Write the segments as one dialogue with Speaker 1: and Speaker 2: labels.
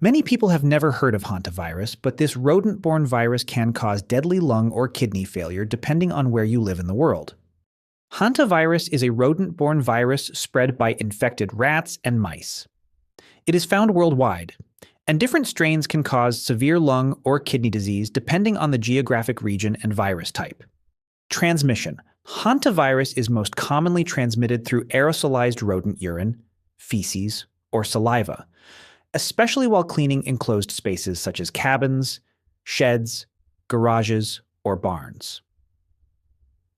Speaker 1: Many people have never heard of hantavirus, but this rodent-borne virus can cause deadly lung or kidney failure depending on where you live in the world. Hantavirus is a rodent-borne virus spread by infected rats and mice. It is found worldwide, and different strains can cause severe lung or kidney disease depending on the geographic region and virus type. Transmission. Hantavirus is most commonly transmitted through aerosolized rodent urine, feces, or saliva, especially while cleaning enclosed spaces such as cabins, sheds, garages, or barns.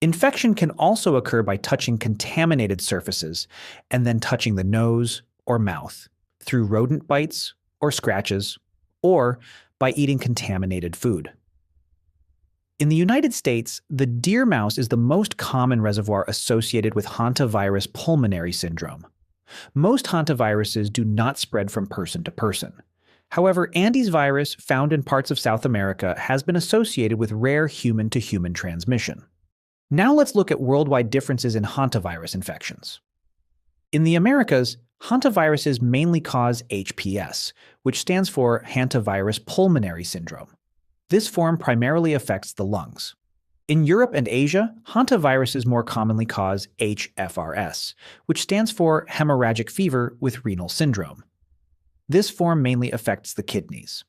Speaker 1: Infection can also occur by touching contaminated surfaces and then touching the nose or mouth through rodent bites or scratches, or by eating contaminated food. In the United States, the deer mouse is the most common reservoir associated with Hantavirus Pulmonary Syndrome. Most hantaviruses do not spread from person to person. However, Andes virus, found in parts of South America, has been associated with rare human-to-human transmission. Now let's look at worldwide differences in hantavirus infections. In the Americas, hantaviruses mainly cause HPS, which stands for Hantavirus Pulmonary Syndrome. This form primarily affects the lungs. In Europe and Asia, hantaviruses more commonly cause HFRS, which stands for Hemorrhagic Fever with Renal Syndrome. This form mainly affects the kidneys.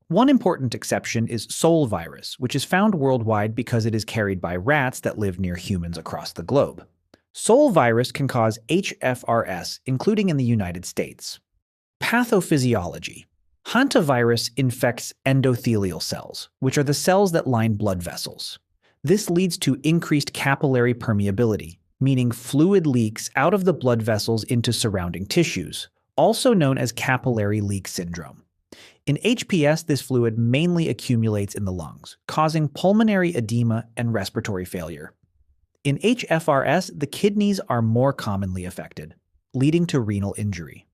Speaker 1: One important exception is sole virus, which is found worldwide because it is carried by rats that live near humans across the globe. Sole virus can cause HFRS, including in the United States. Pathophysiology. Hantavirus infects endothelial cells, which are the cells that line blood vessels. This leads to increased capillary permeability, meaning fluid leaks out of the blood vessels into surrounding tissues, also known as capillary leak syndrome. In HPS, this fluid mainly accumulates in the lungs, causing pulmonary edema and respiratory failure. In HFRS, the kidneys are more commonly affected, leading to renal injury.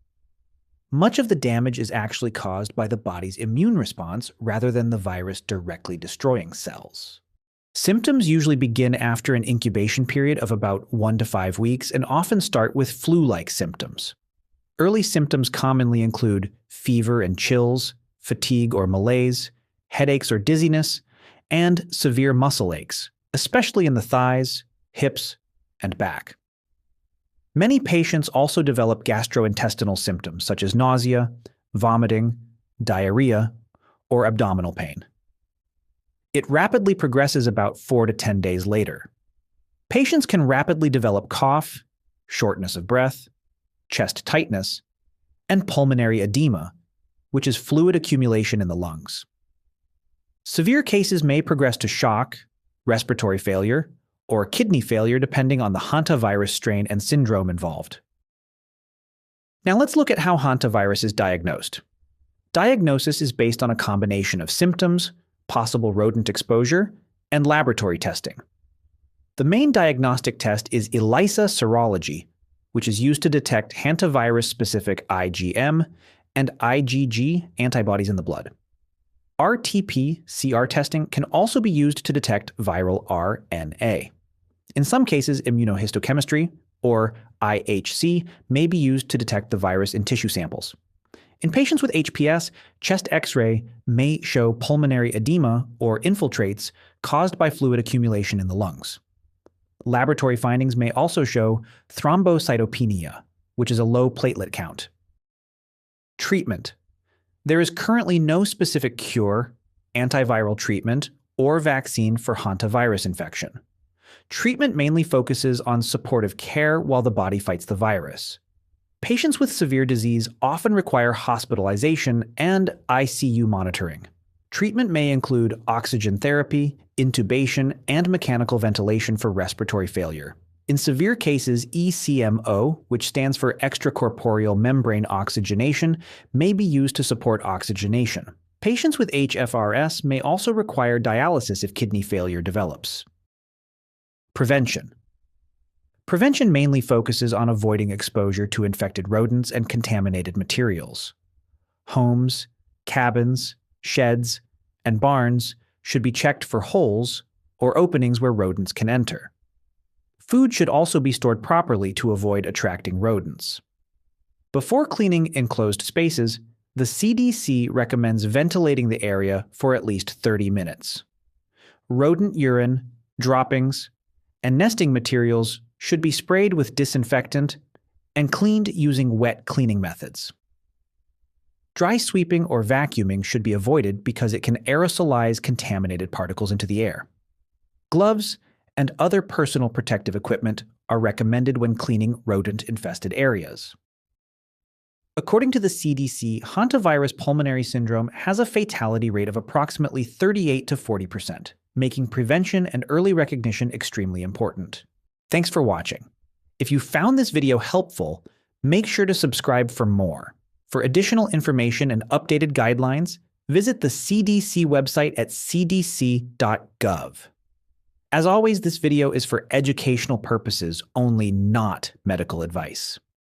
Speaker 1: Much of the damage is actually caused by the body's immune response rather than the virus directly destroying cells. Symptoms usually begin after an incubation period of about 1 to 5 weeks and often start with flu-like symptoms. Early symptoms commonly include fever and chills, fatigue or malaise, headaches or dizziness, and severe muscle aches, especially in the thighs, hips, and back. Many patients also develop gastrointestinal symptoms such as nausea, vomiting, diarrhea, or abdominal pain. It rapidly progresses about 4 to 10 days later. Patients can rapidly develop cough, shortness of breath, chest tightness, and pulmonary edema, which is fluid accumulation in the lungs. Severe cases may progress to shock, respiratory failure, or kidney failure depending on the hantavirus strain and syndrome involved. Now let's look at how hantavirus is diagnosed. Diagnosis is based on a combination of symptoms, possible rodent exposure, and laboratory testing. The main diagnostic test is ELISA serology, which is used to detect hantavirus-specific IgM and IgG antibodies in the blood. RT-PCR testing can also be used to detect viral RNA. In some cases, immunohistochemistry, or IHC, may be used to detect the virus in tissue samples. In patients with HPS, chest X-ray may show pulmonary edema or infiltrates caused by fluid accumulation in the lungs. Laboratory findings may also show thrombocytopenia, which is a low platelet count. Treatment. There is currently no specific cure, antiviral treatment, or vaccine for hantavirus infection. Treatment mainly focuses on supportive care while the body fights the virus. Patients with severe disease often require hospitalization and ICU monitoring. Treatment may include oxygen therapy, intubation, and mechanical ventilation for respiratory failure. In severe cases, ECMO, which stands for extracorporeal membrane oxygenation, may be used to support oxygenation. Patients with HFRS may also require dialysis if kidney failure develops. Prevention. Prevention mainly focuses on avoiding exposure to infected rodents and contaminated materials. Homes, cabins, sheds, and barns should be checked for holes or openings where rodents can enter. Food should also be stored properly to avoid attracting rodents. Before cleaning enclosed spaces, The CDC recommends ventilating the area for at least 30 minutes. Rodent urine, droppings, and nesting materials should be sprayed with disinfectant and cleaned using wet cleaning methods. Dry sweeping or vacuuming should be avoided because it can aerosolize contaminated particles into the air. Gloves and other personal protective equipment are recommended when cleaning rodent-infested areas. According to the CDC, Hantavirus Pulmonary Syndrome has a fatality rate of approximately 38 to 40%, making prevention and early recognition extremely important. Thanks for watching. If you found this video helpful, make sure to subscribe for more. For additional information and updated guidelines, visit the CDC website at cdc.gov. As always, this video is for educational purposes only, not medical advice.